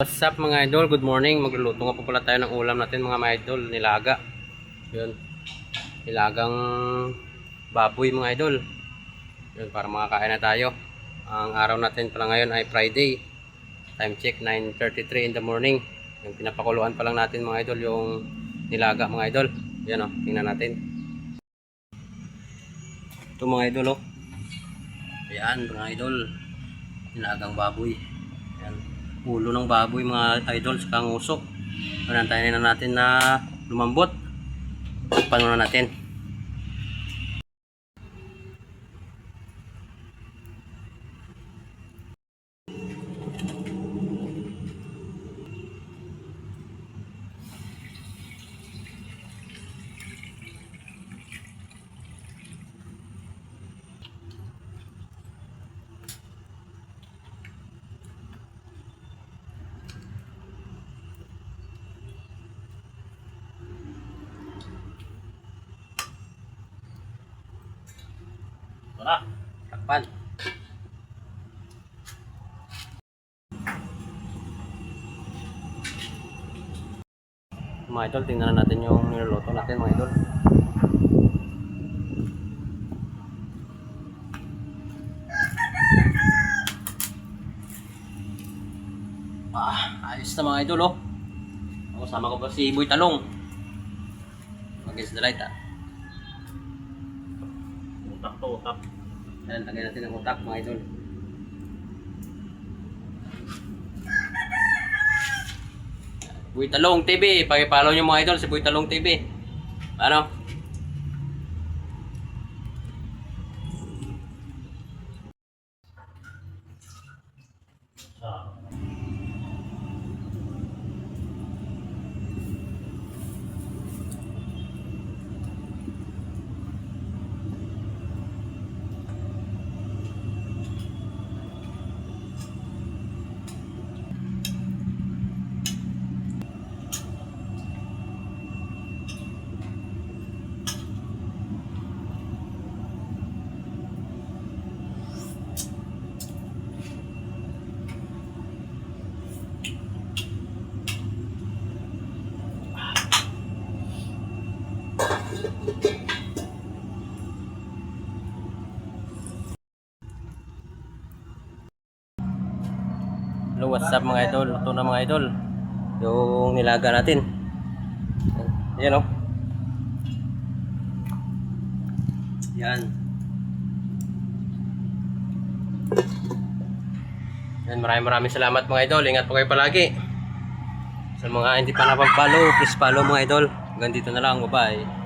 What's up mga idol? Good morning. Magluluto nga po pala tayo ng ulam natin mga idol. Nilaga. Yun. Nilagang baboy mga idol. Yun, para makakain na tayo. Ang araw natin pala ngayon ay Friday. Time check 9:33 in the morning. Yung pinapakuluan pa lang natin mga idol yung nilaga mga idol. Yan o, tingnan natin. Ito mga idol o. Ayan mga idol. Nilagang baboy. Ayan. Ulo ng baboy mga idol sa nguso. Anantayin na natin na lumambot. Takpan muna natin. Tara, takpan. Mga idol, tingnan natin yung niluluto natin mga idol. Ayos na mga idol oh. Kasama ko pa si Boy Talong. Against the light Utak to, utak. Ayan, lagyan natin ang utak mga idol. Boy Talong TV, paki-follow nyo mga idol si Boy Talong TV. Ano? Hello, what's up mga idol? Ito na mga idol. Yung nilaga natin. Ayan o. Yan. Yan, maraming salamat mga idol. Ingat po kayo palagi. Sa mga hindi pa napag-follow, please follow mga idol. Hanggang dito na lang. Bye-bye.